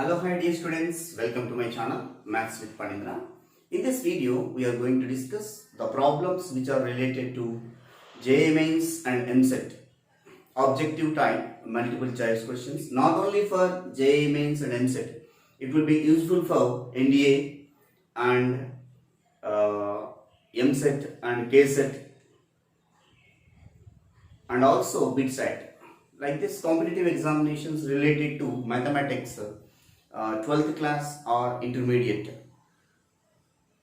Hello, hi dear students, welcome to my channel Maths with Panindra. In this video, we are going to discuss the problems which are related to JEE Mains and MSET objective type multiple choice questions. Not only for JEE Mains and MSET, it will be useful for NDA and MSET and KSET and also BITSAT. Like this, competitive examinations related to mathematics, 12th class or intermediate.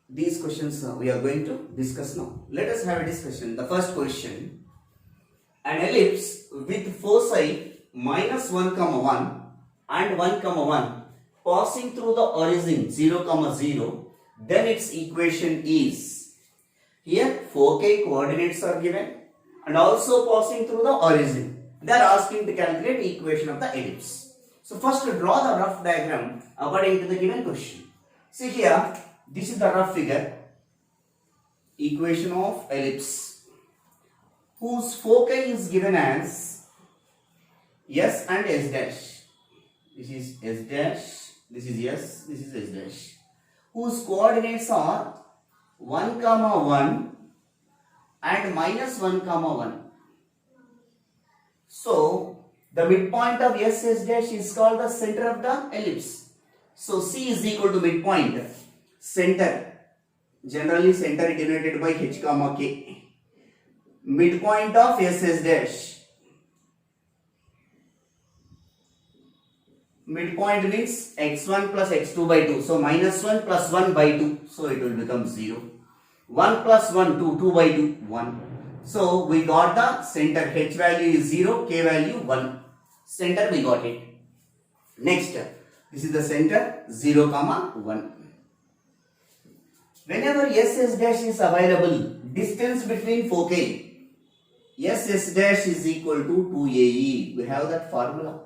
These questions we are going to discuss now. Let us have a discussion. The first question: an ellipse with foci minus 1 comma 1 and 1 comma 1 passing through the origin 0 comma 0, then its equation is, here foci coordinates are given and also passing through the origin. They are asking to calculate the equation of the ellipse. So first draw the rough diagram according to the given question. See here, this is the rough figure, equation of ellipse, whose foci is given as S and S dash. This is S dash, this is S, this is S dash. Whose coordinates are 1 comma 1 and minus 1 comma 1. So the midpoint of S dash is called the center of the ellipse. So C is equal to midpoint, center. Generally center is denoted by H comma K. Midpoint of S dash. Midpoint means x1 plus x2 by 2. So minus 1 plus 1 by 2. So it will become 0. 1 plus 1, 2. 2 by 2, 1. So we got the center. H value is 0, K value 1. Center we got it. Next, this is the center 0 comma 1. Whenever S dash is available, distance between foci, S dash is equal to 2AE. We have that formula.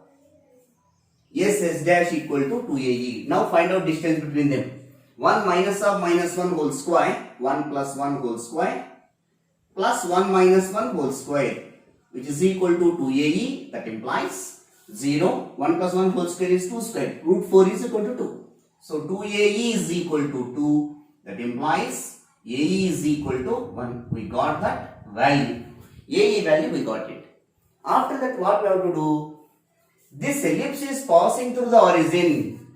S dash equal to 2AE. Now find out distance between them. 1 minus of minus 1 whole square, 1 plus 1 whole square, plus 1 minus 1 whole square, which is equal to 2AE. That implies 0. 1 plus 1 whole square is 2 square. Root 4 is equal to 2. So 2AE is equal to 2. That implies AE is equal to 1. We got that value. AE value we got it. After that, what we have to do? This ellipse is passing through the origin.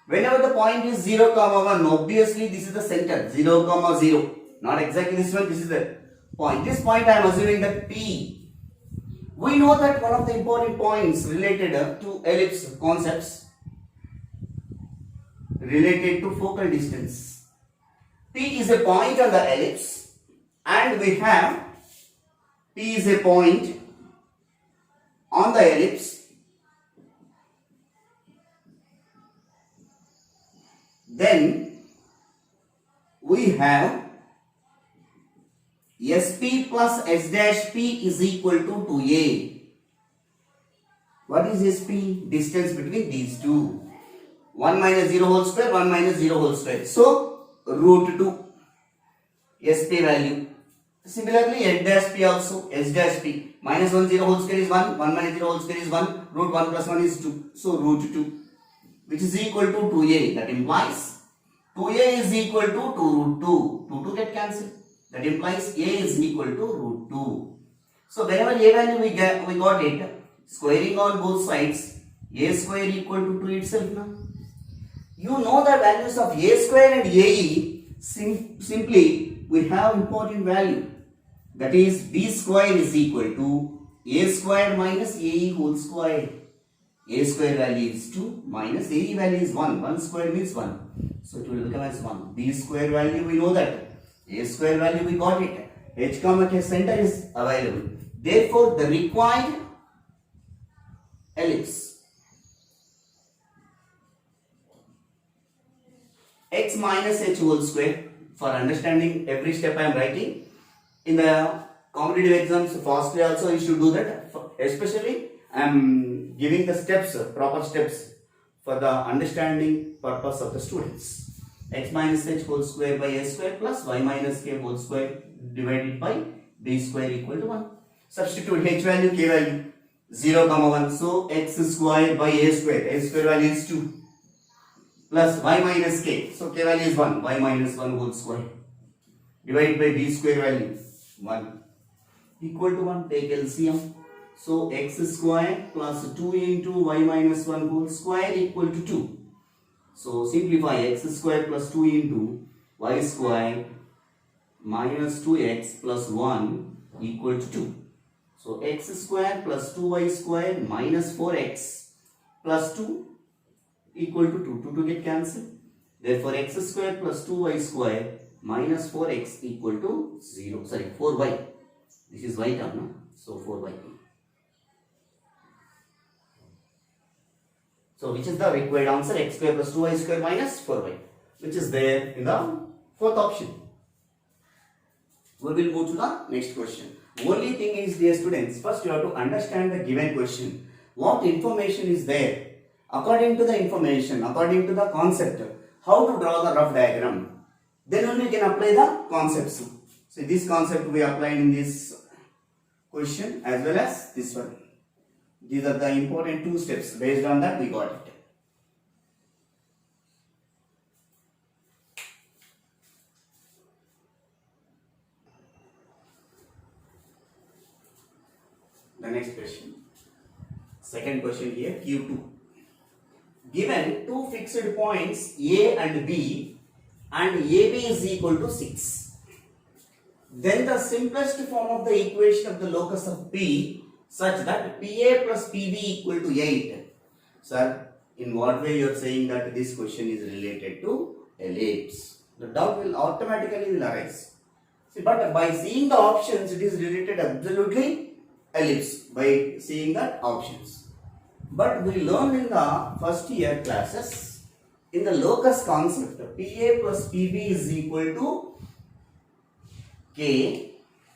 Whenever the point is 0 comma 1, obviously this is the center, 0 comma 0. Not exactly this one, this is the point. This point I am assuming that P. We know that one of the important points related to ellipse concepts related to focal distance. P is a point on the ellipse and we have P is a point on the ellipse. Then we have SP plus S dash P is equal to 2A. What is SP? Distance between these two. 1 minus 0 whole square, 1 minus 0 whole square. So, root 2 SP value. Similarly, S dash P also, S dash P. Minus 1 0 whole square is 1, 1 minus 0 whole square is 1, root 1 plus 1 is 2. So, root 2, which is equal to 2A. That implies 2A is equal to 2 root 2. 2 get cancelled. That implies A is equal to root 2. So whenever A value we got it, squaring on both sides, A square equal to 2 itself now. You know the values of A square and AE, simply we have important value. That is B square is equal to A square minus AE whole square. A square value is 2 minus AE value is 1. 1 square means 1. So it will become as 1. B square value we know that. A square value we got it. H comma K center is available. Therefore, the required ellipse x minus h whole square. For understanding every step I am writing in the competitive exams, fastly also you should do that. Especially I am giving the steps, proper steps for the understanding purpose of the students. X minus h whole square by a square plus y minus k whole square divided by b square equal to 1. Substitute h value, k value. 0 comma 1, so x square by a square value is 2, plus y minus k. So k value is 1. Y minus 1 whole square. Divide by b square value 1 equal to 1. Take LCM. So x square plus 2 into y minus 1 whole square equal to 2. So simplify x square plus 2 into y square minus 2x plus 1 equal to 2. So x square plus 2y square minus 4x plus 2 equal to 2. 2 get cancelled. Therefore x square plus 2y square minus 4x equal to 0. Sorry, 4y. This is y term, no? So 4y. So which is the required answer? X square plus 2y square minus 4y, which is there in the fourth option. We will move to the next question. Only thing is, dear students, first you have to understand the given question. What information is there? According to the information, according to the concept, how to draw the rough diagram. Then only you can apply the concepts. So this concept we applied in this question as well as this one. These are the important two steps. Based on that we got it. The next question. Second question here, Q2. Given two fixed points A and B and AB is equal to 6. Then the simplest form of the equation of the locus of P such that PA plus PB equal to 8. Sir, in what way you are saying that this question is related to ellipse? The doubt will automatically arise. See, but by seeing the options, it is related absolutely ellipse by seeing the options. But we learned in the first year classes, in the locus concept, PA plus PB is equal to K.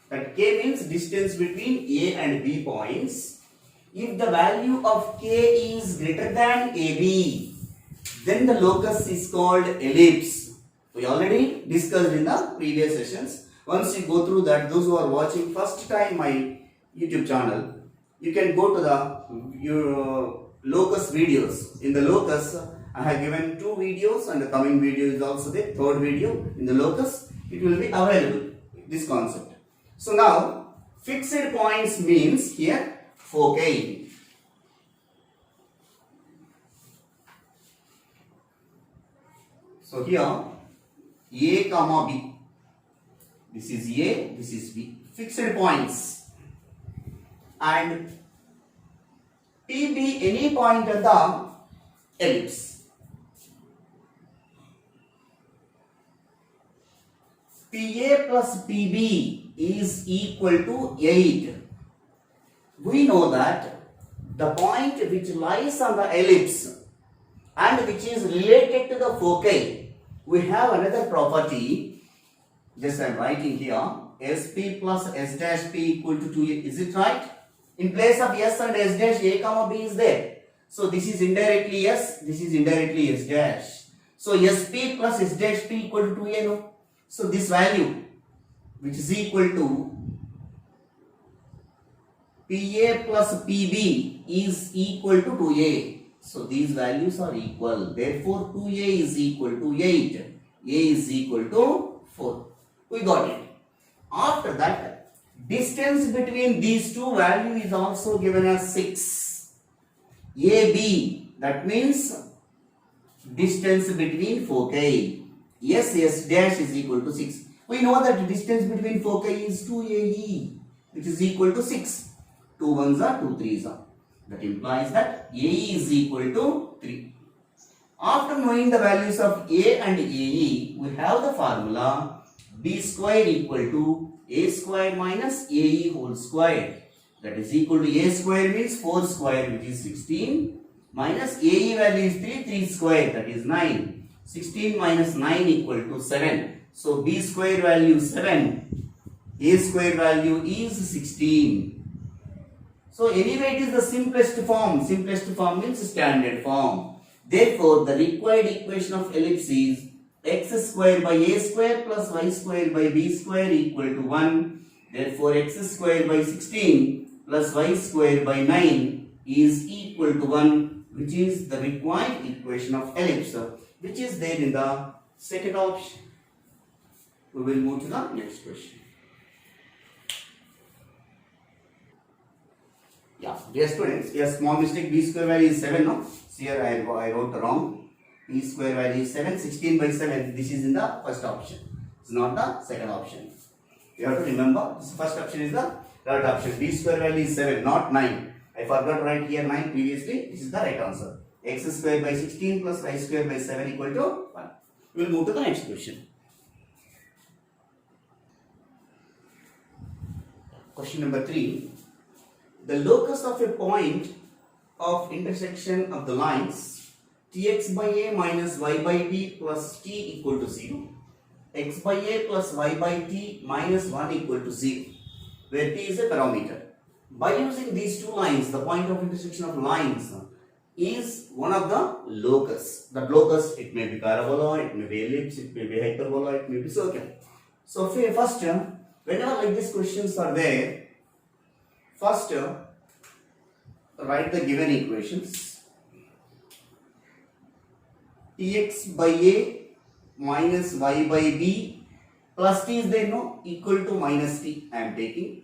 That K means distance between A and B points. If the value of K is greater than AB, then the locus is called ellipse. We already discussed in the previous sessions. Once you go through that, those who are watching first time my YouTube channel, you can go to the locus videos. In the locus, I have given 2 videos and the coming video is also the third video. In the locus, it will be available, this concept. So now, fixed points means here foci. So here, A comma B. This is A, this is B. Fixed points. And PB any point at the ellipse. PA plus PB is equal to 8. We know that the point which lies on the ellipse and which is related to the foci, we have another property. Just I am writing here, SP plus S dash P equal to 2A. Is it right? In place of S and S dash, A comma B is there. So this is indirectly S, this is indirectly S dash. So SP plus S dash P equal to 2A, no? So this value which is equal to PA plus PB is equal to 2A. So these values are equal. Therefore 2A is equal to 8. A is equal to 4. We got it. After that, distance between these two values is also given as 6. AB, that means distance between foci. S dash is equal to 6. We know that distance between foci is 2AE, which is equal to 6. 2 1s are 2 3s are. That implies that AE is equal to 3. After knowing the values of A and AE, we have the formula B square equal to A square minus AE whole square. That is equal to A square means 4 square, which is 16, minus AE value is 3, 3 square, that is 9. 16 minus 9 equal to 7. So B square value 7, A square value is 16. So anyway it is the simplest form. Simplest form means standard form. Therefore the required equation of ellipse is x square by A square plus y square by B square equal to 1. Therefore x square by 16 plus y square by 9 is equal to 1, which is the required equation of ellipse. which is there in the second option. We will move to the next question. Yeah, dear students, a small mistake, b square value is 7, no? So here I wrote wrong. B square value is 7, 16 by 7. This is in the first option. It's not the second option. You have to remember, this first option is the third option. B square value is 7, not 9. I forgot to write here 9 previously. This is the right answer. X square by 16 plus y square by 7 equal to 1. We will move to the next question. Question number 3. The locus of a point of intersection of the lines tx by a minus y by b plus t equal to 0, x by a plus y by t minus 1 equal to 0, where t is a parameter. By using these two lines, the point of intersection of lines is one of the locus. The locus, it may be parabola, it may be ellipse, it may be hyperbola, it may be circle. So first, whenever like these questions are there, first, write the given equations. Tx by a minus y by b plus t is there, no? Equal to minus t. I am taking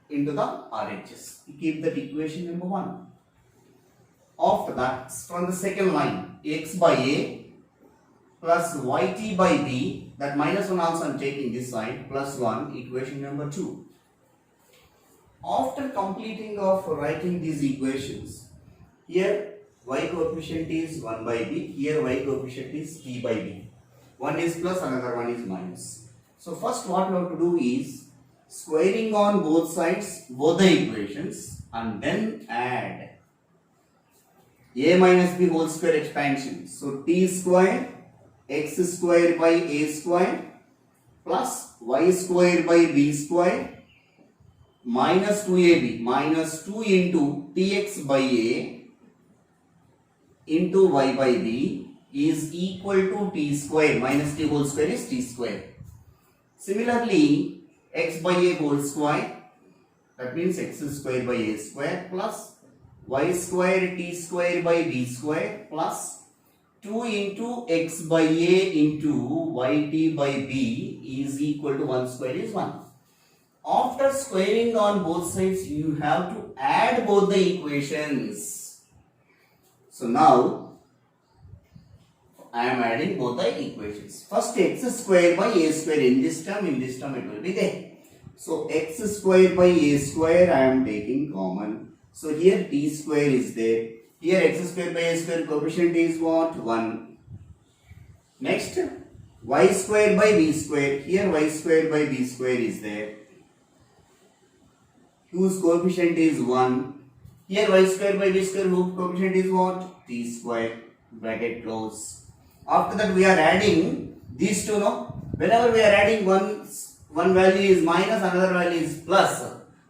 into the RHS. You keep that equation number 1. After that, from the second line, x by a plus yt by b, that minus 1 also I am taking this side, plus 1, equation number 2. After completing of writing these equations, here y coefficient is 1 by b, here y coefficient is t by b. One is plus, another one is minus. So first what we have to do is squaring on both sides, both the equations, and then add a minus b whole square expansion. So t square x square by a square plus y square by b square minus 2ab, minus 2 into tx by a into y by b is equal to t square, minus t whole square is t square. Similarly, x by a whole square, that means x square by a square plus y square t square by b square plus 2 into x by a into yt by b is equal to 1 square is 1. After squaring on both sides, you have to add both the equations. So now, I am adding both the equations. First, x square by a square, in this term it will be there. So x square by a square I am taking common. So here t square is there. Here x square by a square coefficient is what? 1. Next, y square by b square. Here y square by b square is there, whose coefficient is 1. Here y square by b square, whose coefficient is what? T square. Bracket close. After that we are adding these two, no? Whenever we are adding one value is minus, another value is plus.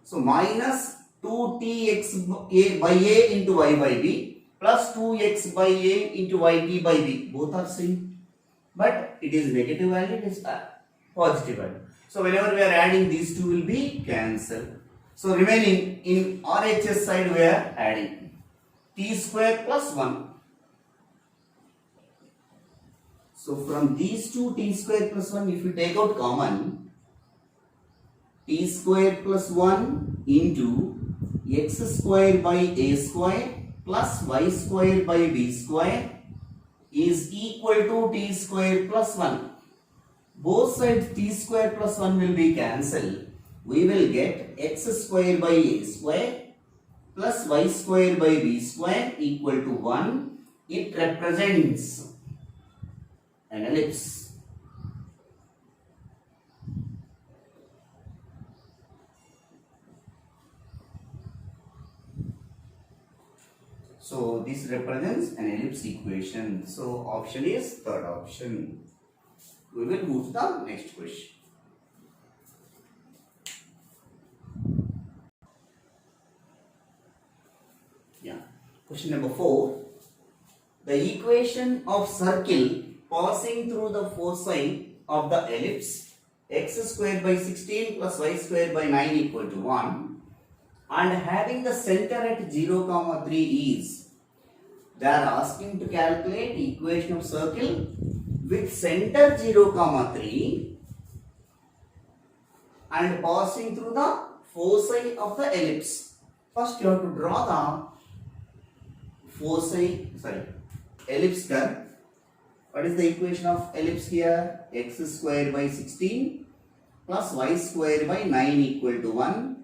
So minus 2tx by a into y by b plus 2x by a into yt by b. Both are same. But it is negative value, it is positive value. So whenever we are adding, these two will be cancelled. So remaining in RHS side we are adding t square plus 1. So from these two t square plus 1, if you take out common, t square plus 1 into x square by a square plus y square by b square is equal to t square plus 1. Both sides t square plus 1 will be cancelled. We will get x square by a square plus y square by b square equal to 1. It represents an ellipse. So this represents an ellipse equation. So option is third option. We will move to the next question. Question number 4. The equation of circle passing through the foci of the ellipse x square by 16 plus y square by 9 equal to 1 and having the center at 0, 3 is They are asking to calculate equation of circle with center 0, 3 and passing through the foci of the ellipse. First you have to draw the ellipse curve. What is the equation of ellipse here? X square by 16 plus y square by 9 equal to 1.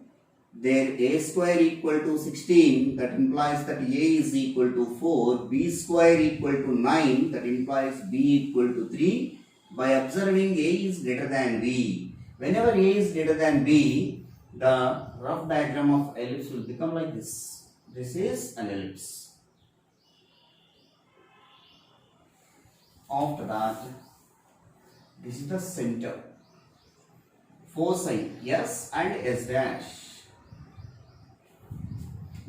There a square equal to 16, that implies that a is equal to 4, b square equal to 9, that implies b equal to 3. By observing a is greater than b. Whenever a is greater than b, the rough diagram of ellipse will become like this. This is an ellipse. After that, this is the center. Foci S and S dash.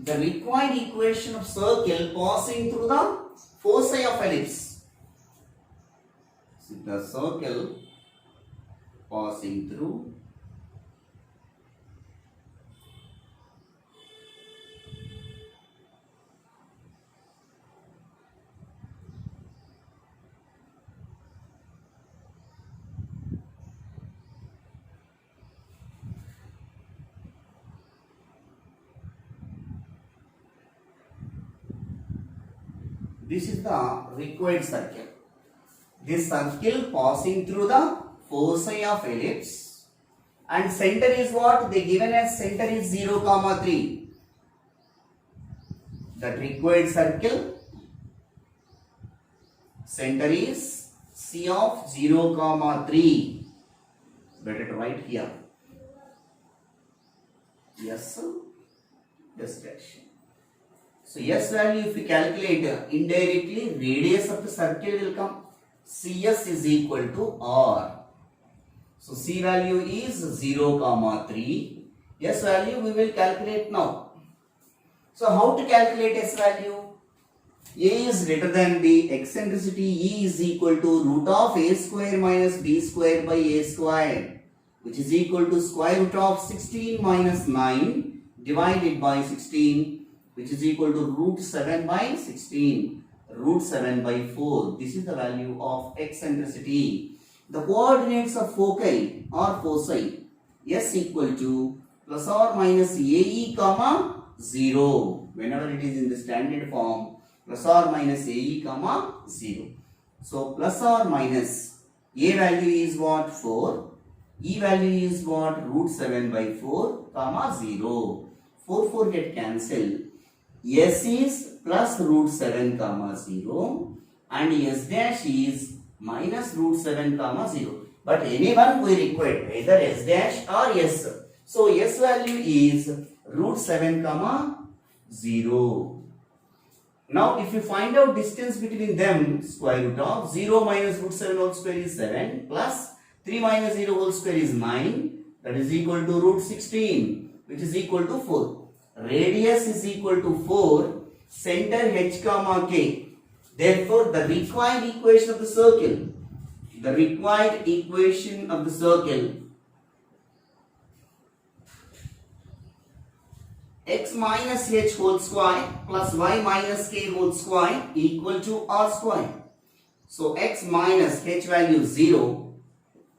The required equation of circle passing through the foci of ellipse. So the circle passing through this is the required circle. This circle passing through the foci of ellipse, and center is what? They given as center is 0, 3. That required circle, center is C of 0, 3. Better to write here. Yes, yes dash. So S value, if we calculate indirectly, radius of the circle will come. CS is equal to R. So C value is 0, 3. S value we will calculate now. So how to calculate S value? A is greater than B. Eccentricity E is equal to root of A square minus B square by A square, which is equal to square root of 16 minus 9 divided by 16, which is equal to root 7 by 16, root 7 by 4. This is the value of eccentricity. The coordinates of foci or foci, S equal to plus or minus AE, 0. Whenever it is in the standard form, plus or minus AE, 0. So plus or minus, A value is what? 4. E value is what? Root 7 by 4, 0. 4 get cancelled. S is plus root 7, 0 and S dash is minus root 7, 0. But anyone we require, either S dash or S. So S value is root 7, 0. Now if you find out distance between them, square root of 0 minus root 7 whole square is 7 plus 3 minus 0 whole square is 9, that is equal to root 16, which is equal to 4. Radius is equal to 4, center h comma k. Therefore, the required equation of the circle, x minus h whole square plus y minus k whole square equal to r square. So, x minus h value 0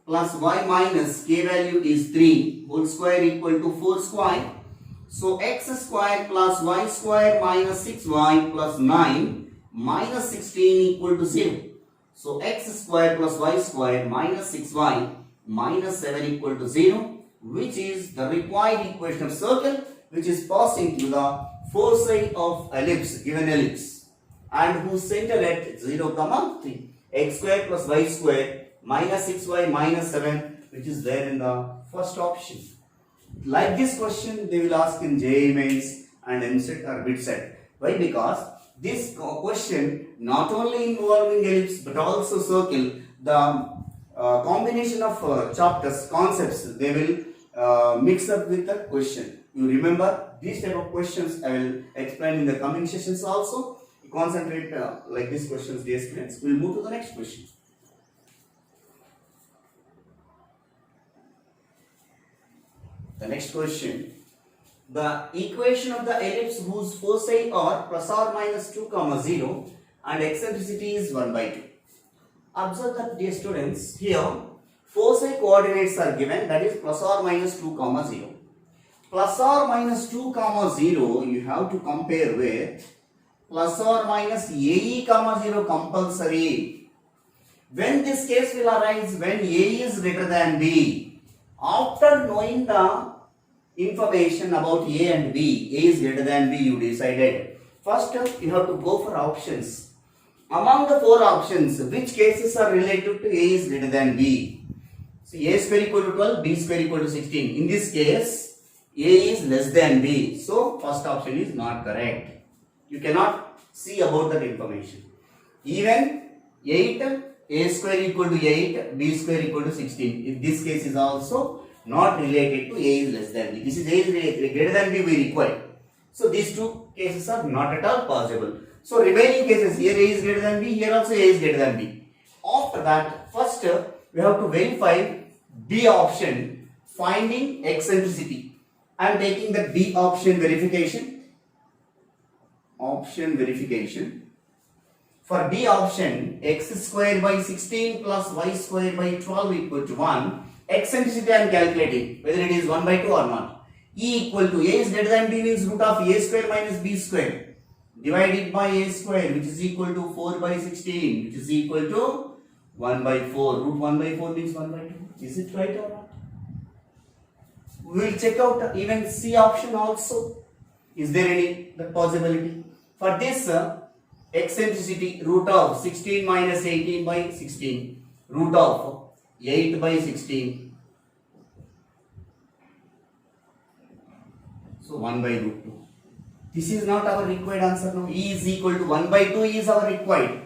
plus y minus k value is 3 whole square equal to 4 square. So x square plus y square minus 6y plus 9 minus 16 equal to 0. So x square plus y square minus 6y minus 7 equal to 0, which is the required equation of circle, which is passing through the foci of ellipse, given ellipse, and whose center at 0, 3. X square plus y square minus 6y minus 7, which is there in the first option. Like this question they will ask in JEE Mains and MSET or BITSET. Why? Because this question not only involving ellipse but also circle, the combination of chapters, concepts, they will mix up with the question. You remember these type of questions I will explain in the coming sessions also. Concentrate like these questions, dear students. We will move to the next question. The next question, the equation of the ellipse whose foci are plus or minus 2 comma 0 and eccentricity is 1 by 2. Observe that, dear students, here foci coordinates are given, that is plus or minus 2 comma 0. Plus or minus 2 comma 0 you have to compare with plus or minus AE comma 0 compulsory. When this case will arise, when A is greater than B, after knowing the information about A and B, A is greater than B, you decided. First you have to go for options. Among the 4 options, which cases are related to A is greater than B? So A square equal to 12, B square equal to 16. In this case, A is less than B. So first option is not correct. You cannot see about that information. Even 8, A square equal to 8, B square equal to 16. If this case is also not related to A is less than B. This is A is greater than B we require. So these 2 cases are not at all possible. So remaining cases, here A is greater than B, here also A is greater than B. After that, first we have to verify B option, finding eccentricity. I am taking the B option verification. Option verification. For B option, x square by 16 plus y square by 12 equal to 1. Eccentricity I am calculating, whether it is 1 by 2 or not. E equal to A is greater than B means root of A square minus B square divided by A square, which is equal to 4 by 16, which is equal to 1 by 4. Root 1 by 4 means 1 by 2. Is it right or not? We will check out even C option also. Is there any possibility? For this, eccentricity root of 16 minus 18 by 16, root of 8 by 16. So 1 by root 2. This is not our required answer now. E is equal to 1 by 2 is our required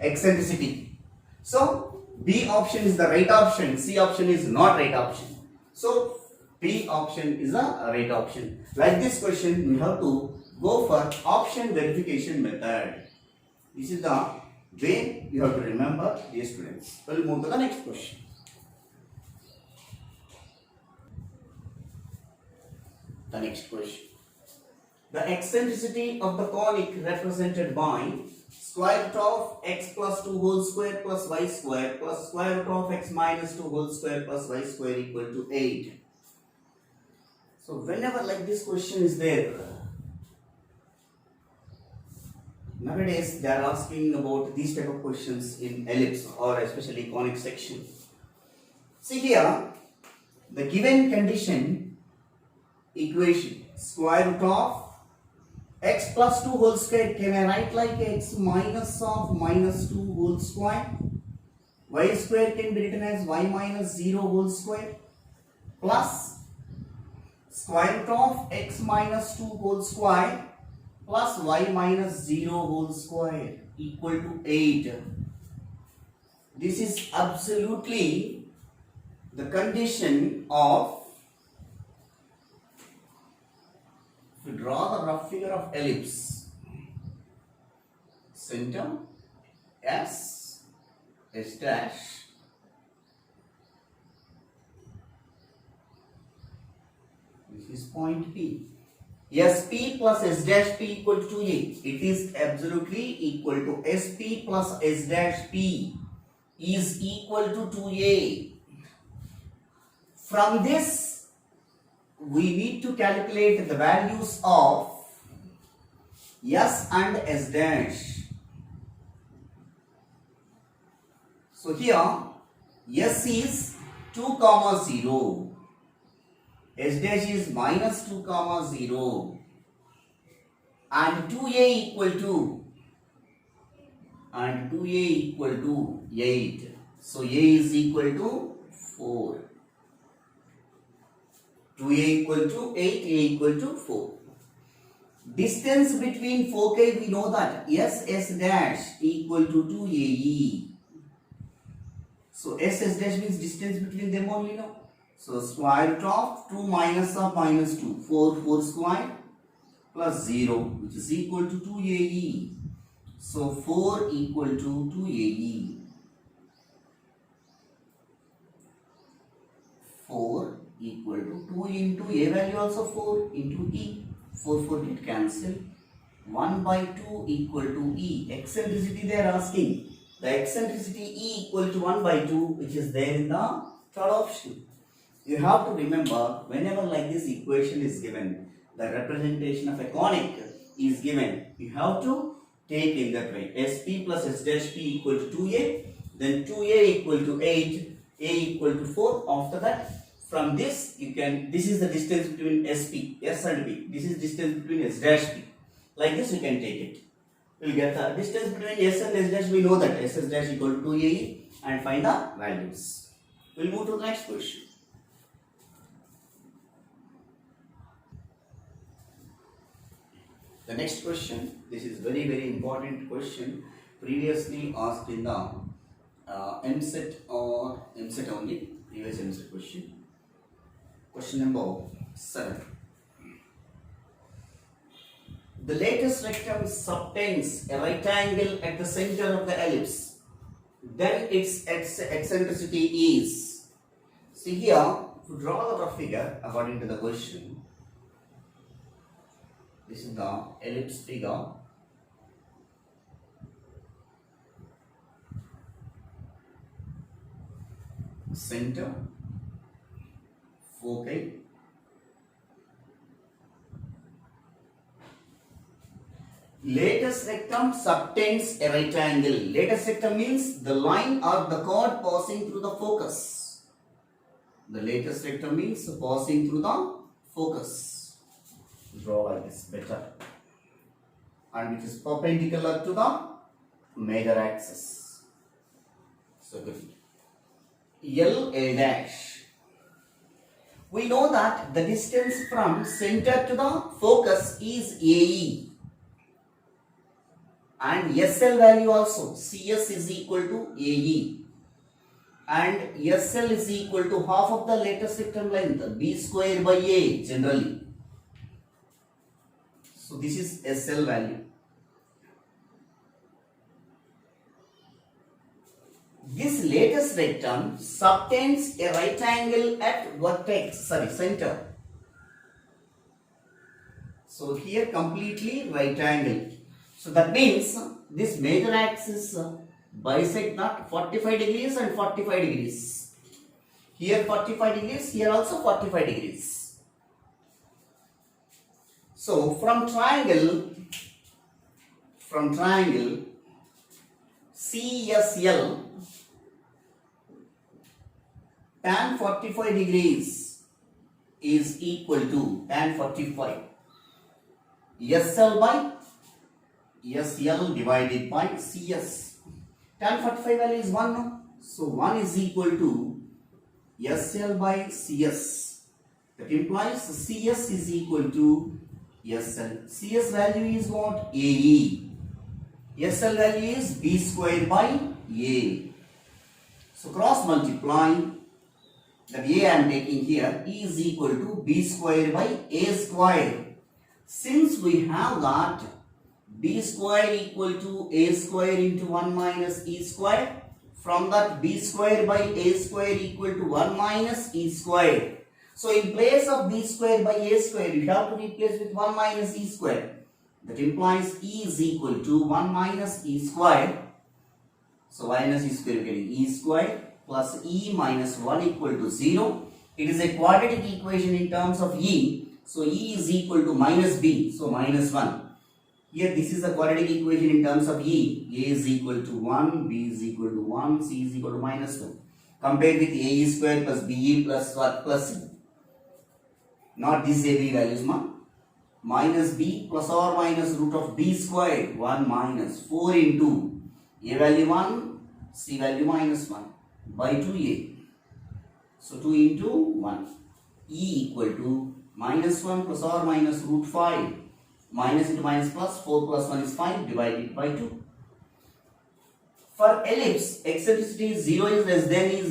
eccentricity. So B option is the right option, C option is not right option. So B option is a right option. Like this question, we have to go for option verification method. This is the way you have to remember, dear students. We'll move to the next question. The next question. The eccentricity of the conic represented by square root of x plus 2 whole square plus y square plus square root of x minus 2 whole square plus y square equal to 8. So whenever like this question is there, nowadays they are asking about these type of questions in ellipse or especially conic section. See here, the given condition equation square root of x plus 2 whole square, can I write like x minus of minus 2 whole square? Y square can be written as y minus 0 whole square plus square root of x minus 2 whole square plus y minus 0 whole square equal to 8. This is absolutely the condition of, if we draw the rough figure of ellipse, center S, S dash, this is point P. SP plus S dash P equal to 2A. It is absolutely equal to SP plus S dash P is equal to 2A. From this, we need to calculate the values of S and S dash. So here, S is 2 comma 0. S dash is minus 2 comma 0 and 2A equal to 8. So A is equal to 4. 2A equal to 8, A equal to 4. Distance between foci, we know that S dash equal to 2AE. So S dash means distance between them only now. So square root of 2 minus of minus 2, 4 square plus 0, which is equal to 2AE. So 4 equal to 2AE. 4 equal to 2 into a value also 4 into e. 4 get cancelled. 1 by 2 equal to e. Eccentricity they are asking. The eccentricity e equal to 1 by 2 which is there in the third option. You have to remember whenever like this equation is given, the representation of a conic is given. You have to take in that way. Sp plus s dash p equal to 2a. Then 2a equal to 8. A equal to 4. After that, from this you can, this is the distance between sp, s and p. This is distance between s dash p. Like this you can take it. We will get the distance between s and s dash. We know that s dash equal to 2ae and find the values. We will move to the next question. The next question, this is very important question, previously asked in the MSET or MSET only, previous MSET question. Question number 7. The lattice rectum subtends a right angle at the center of the ellipse. Then its eccentricity is. See here, to draw the rough figure according to the question. This is the ellipse figure. Center, foci, lattice rectum subtends a right angle. Lattice rectum means the line or the chord passing through the focus. The lattice rectum means passing through the focus. Draw like this better, and it is perpendicular to the major axis. So good. L A dash. We know that the distance from center to the focus is AE, and SL value also CS is equal to AE, and SL is equal to half of the lattice rectum length B square by A generally. So this is SL value. This lattice rectum subtends a right angle at center. So here completely right angle. So that means this major axis bisect not 45 degrees and 45 degrees. Here 45 degrees, here also 45 degrees. So from triangle CSL, tan 45 degrees is equal to tan 45 SL by SL divided by CS. Tan 45 value is 1, no? So 1 is equal to SL by CS. That implies CS is equal to SL. CS value is what? AE. SL value is B square by A. So cross multiply. That A I am taking here, E is equal to B square by A square. Since we have that B square equal to A square into 1 minus E square, from that B square by A square equal to 1 minus E square. So in place of B square by A square, you have to replace with 1 minus E square. That implies E is equal to 1 minus E square. So minus E square, you are getting E square plus E minus 1 equal to 0. It is a quadratic equation in terms of E. So E is equal to minus B. So minus 1. Here this is a quadratic equation in terms of E. A is equal to 1, B is equal to 1, C is equal to minus 1. Compared with AE square plus BE plus what? Plus C. Not these AB values, ma. Minus B plus or minus root of B square 1 minus 4 into A value 1, C value minus 1 by 2A. So 2 into 1. E equal to minus 1 plus or minus root 5. Minus into minus plus 4 plus 1 is 5 divided by 2. For ellipse, eccentricity 0 is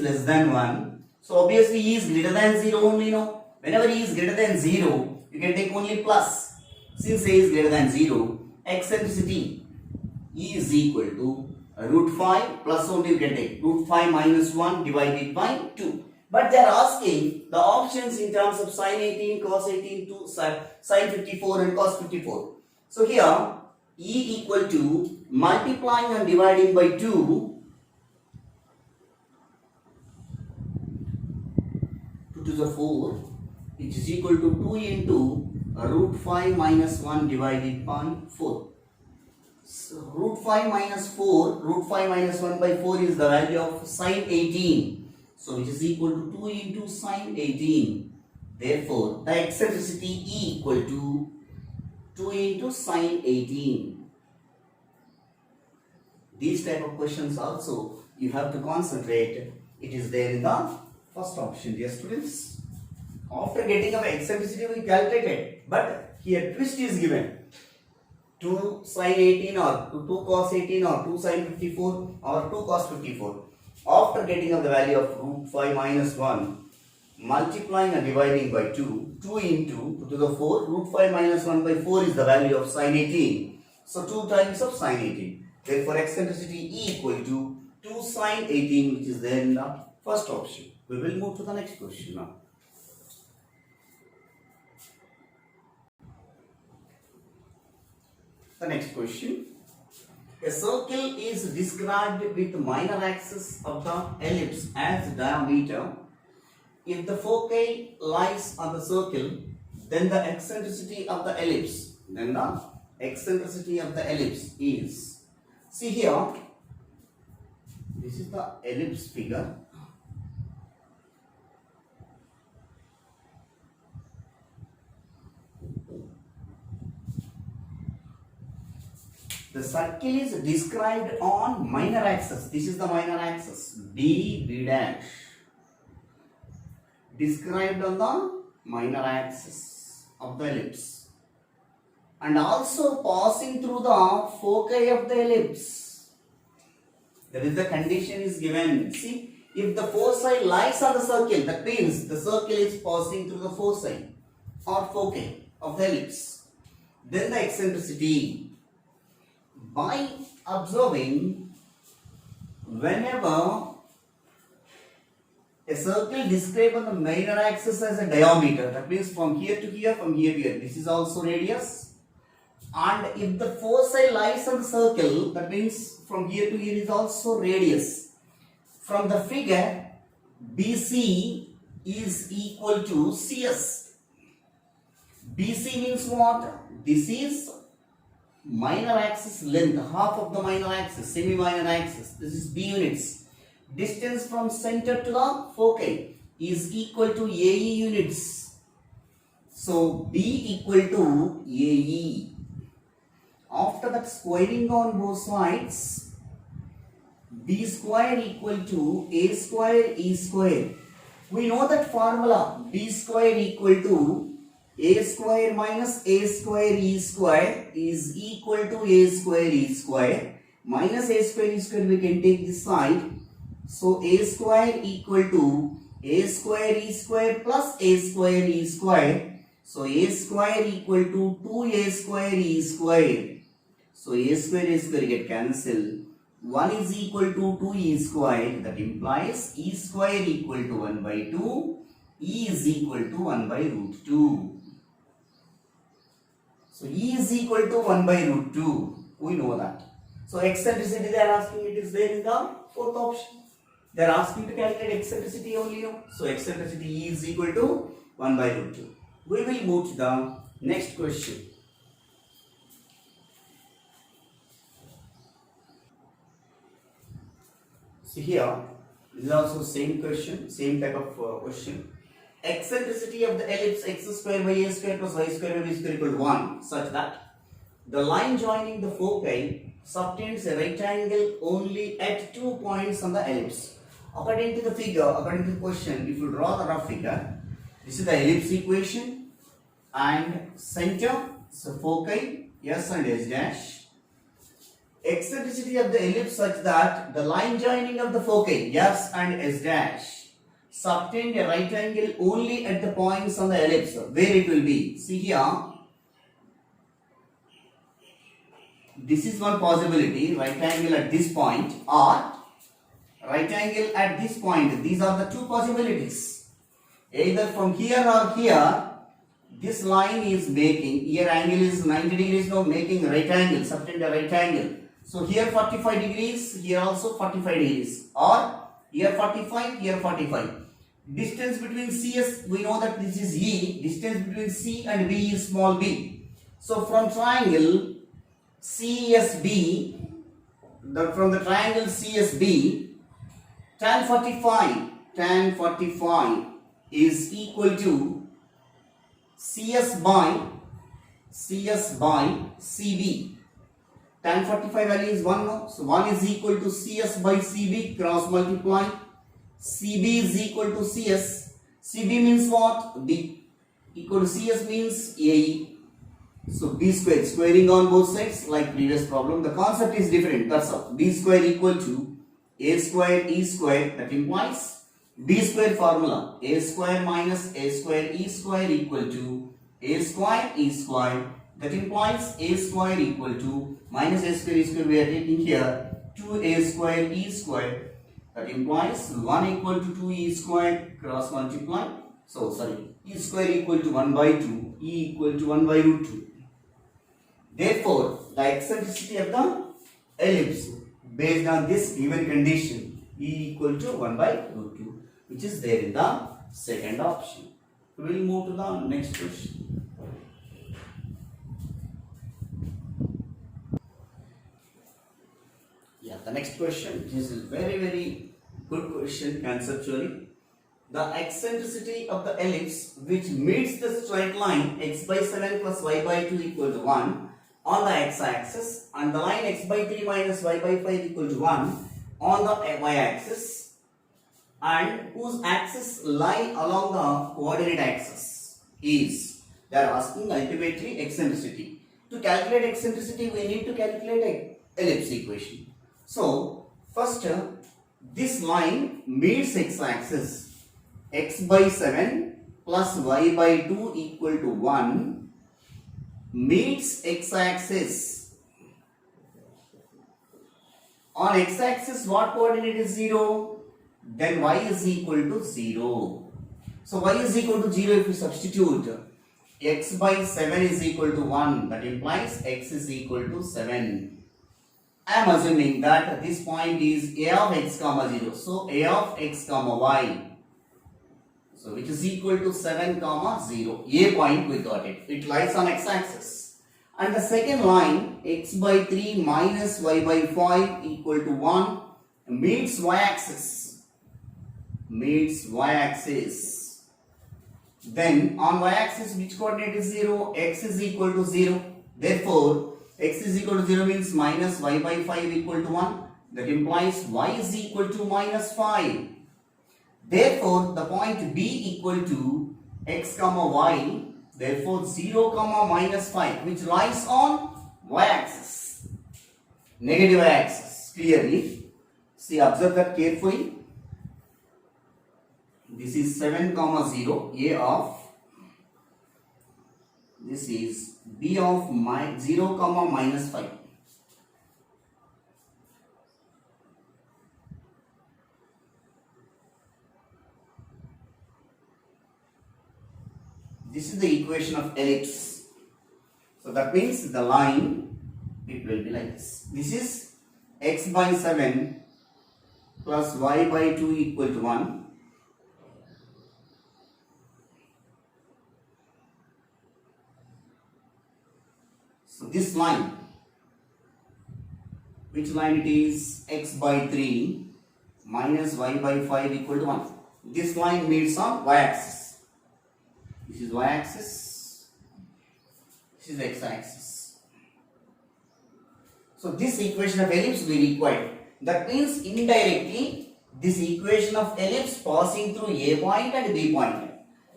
less than 1. So obviously E is greater than 0 only, no. Whenever E is greater than 0, you can take only plus. Since A is greater than 0, eccentricity E is equal to root 5 plus only you can take root 5 minus 1 divided by 2. But they are asking the options in terms of sin 18, cos 18 to sin 54 and cos 54. So here E equal to multiplying and dividing by 2 to the 4, which is equal to 2 into root 5 minus 1 divided by 4. So root 5 minus 4, root 5 minus 1 by 4 is the value of sin 18. So which is equal to 2 into sin 18. Therefore, the eccentricity E equal to 2 into sin 18. These type of questions also you have to concentrate. It is there in the first option, dear students. After getting our eccentricity, we calculate it. But here twist is given. 2 sin 18 or 2 cos 18 or 2 sin 54 or 2 cos 54. After getting of the value of root 5 minus 1, multiplying and dividing by 2, 2 into 2 to the 4, root 5 minus 1 by 4 is the value of sin 18. So 2 times of sin 18. Therefore, eccentricity E equal to 2 sin 18, which is there in the first option. We will move to the next question now. The next question. A circle is described with minor axis of the ellipse as diameter. If the foci lies on the circle, then the eccentricity of the ellipse, is, see here, this is the ellipse figure. The circle is described on minor axis. This is the minor axis, B dash. Described on the minor axis of the ellipse. And also passing through the foci of the ellipse. That is the condition is given. See, if the foci lies on the circle, that means the circle is passing through the foci or foci of the ellipse. Then the eccentricity. By observing, whenever a circle described on the minor axis as a diameter, that means from here to here, from here to here, this is also radius. And if the foci lies on the circle, that means from here to here is also radius. From the figure, BC is equal to CS. BC means what? This is minor axis length, half of the minor axis, semi-minor axis. This is B units. Distance from center to the foci is equal to AE units. So B equal to AE. After that, squaring on both sides, B square equal to A square E square. We know that formula, B square equal to A square minus A square E square is equal to A square E square. Minus A square E square we can take this side. So A square equal to A square E square plus A square E square. So A square equal to 2A square E square. So A square get cancelled. 1 is equal to 2E square. That implies E square equal to 1 by 2. E is equal to 1 by root 2. So E is equal to 1 by root 2. We know that. So eccentricity they are asking, it is there in the fourth option. They are asking to calculate eccentricity only. So eccentricity E is equal to 1 by root 2. We will move to the next question. See here, this is also same question, same type of question. Eccentricity of the ellipse x square by a square plus y square by b square equal to 1, such that the line joining the foci subtends a right angle only at 2 points on the ellipse. According to the figure, according to the question, if you draw the rough figure, this is the ellipse equation and center, so foci S and S dash. Eccentricity of the ellipse such that the line joining of the foci S and S dash subtend a right angle only at the points on the ellipse. Where it will be? See here. This is one possibility, right angle at this point, or right angle at this point. These are the two possibilities. Either from here or here, this line is making, here angle is 90 degrees now, making right angle, subtend a right angle. So here 45 degrees, here also 45 degrees, or here 45, here 45. Distance between CS, we know that this is E, distance between C and B is small b. So from triangle CSB, from the triangle CSB, tan 45 is equal to CS by CB. Tan 45 value is 1 now. So 1 is equal to CS by CB, cross multiply. CB is equal to CS. CB means what? B. Equal to CS means AE. So B square, squaring on both sides like previous problem. The concept is different, that's all. B square equal to A square E square, that implies B square formula. A square minus A square E square equal to A square E square. That implies A square equal to minus A square E square we are taking here 2A square E square. That implies 1 equal to 2E square cross multiply. So sorry, E square equal to 1 by 2, E equal to 1 by root 2. Therefore, the eccentricity of the ellipse based on this given condition E equal to 1 by root 2, which is there in the second option. We will move to the next question. Yeah, the next question is a very good question conceptually. The eccentricity of the ellipse which meets the straight line x by 7 plus y by 2 equal to 1 on the x-axis and the line x by 3 minus y by 5 equal to 1 on the y-axis, and whose axis lie along the coordinate axis is, they are asking ultimately eccentricity. To calculate eccentricity, we need to calculate an ellipse equation. So, first this line meets x-axis. X by 7 plus y by 2 equal to 1 meets x-axis. On x-axis what coordinate is 0? Then y is equal to 0. So y is equal to 0 if you substitute. X by 7 is equal to 1. That implies x is equal to 7. I am assuming that this point is a of x comma 0. So a of x comma y. So which is equal to 7 comma 0. A point we got it. It lies on x-axis. And the second line x by 3 minus y by 5 equal to 1 meets y-axis. Meets y-axis. Then on y-axis which coordinate is 0? X is equal to 0. Therefore x is equal to 0 means minus y by 5 equal to 1. That implies y is equal to minus 5. Therefore, the point B equal to x comma y, therefore 0 comma minus 5, which lies on y-axis, negative y-axis, clearly. See, observe that carefully. This is 7 comma 0, A of, this is B of 0 comma minus 5. This is the equation of ellipse. So that means the line, it will be like this. This is x by 7 plus y by 2 equal to 1. So this line, which line it is? X by 3 minus y by 5 equal to 1. This line meets on y-axis. This is y-axis, this is x-axis. So this equation of ellipse we require. That means indirectly this equation of ellipse passing through A point and B point.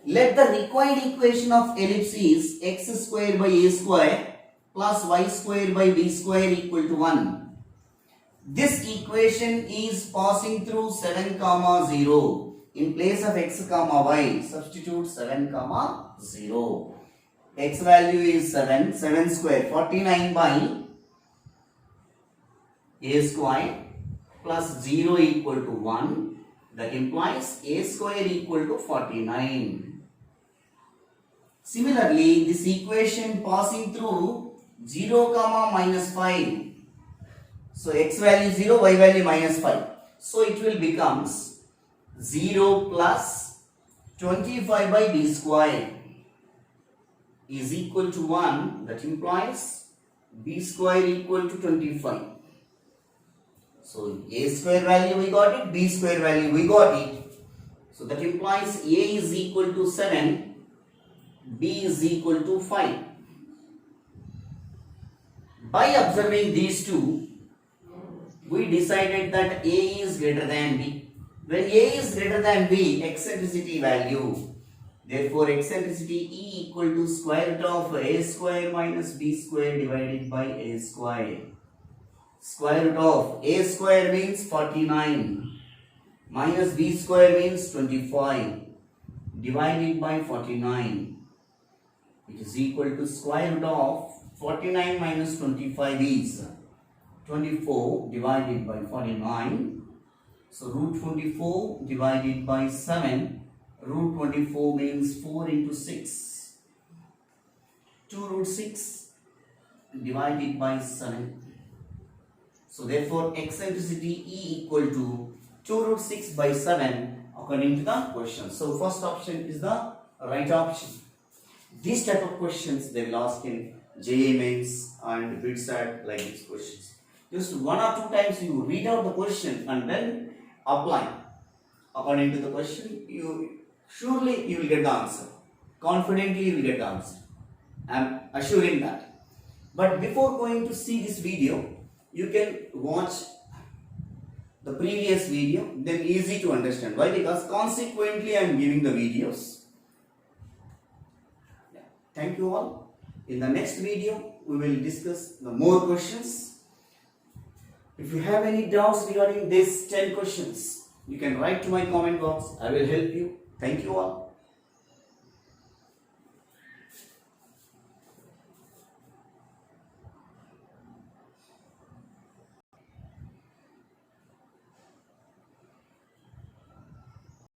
Let the required equation of ellipse is x square by A square plus y square by B square equal to 1. This equation is passing through 7 comma 0. In place of x comma y, substitute 7 comma 0. X value is 7, 7 square, 49 by A square plus 0 equal to 1. That implies a square equal to 49. Similarly, this equation passing through 0 comma minus 5. So x value 0, y value minus 5. So it will becomes 0 plus 25 by b square is equal to 1. That implies b square equal to 25. So a square value we got it, b square value we got it. So that implies a is equal to 7, b is equal to 5. By observing these two, we decided that a is greater than b. When a is greater than b, eccentricity value. Therefore, eccentricity E equal to square root of a square minus b square divided by a square. Square root of a square means 49 minus b square means 25 divided by 49. It is equal to square root of 49 minus 25 is 24 divided by 49. So root 24 divided by 7. Root 24 means 4 into 6. 2 root 6 divided by 7. So therefore eccentricity E equal to 2 root 6 by 7 according to the question. So first option is the right option. These type of questions they will ask in JEE Mains and BITSAT like these questions. Just 1 or 2 times you read out the question and then apply according to the question. Surely you will get the answer. Confidently you will get the answer. I am assuring that. But before going to see this video, you can watch the previous video, then easy to understand. Why? Because consequently I am giving the videos. Yeah. Thank you all. In the next video, we will discuss the more questions. If you have any doubts regarding these 10 questions, you can write to my comment box. I will help you. Thank you all.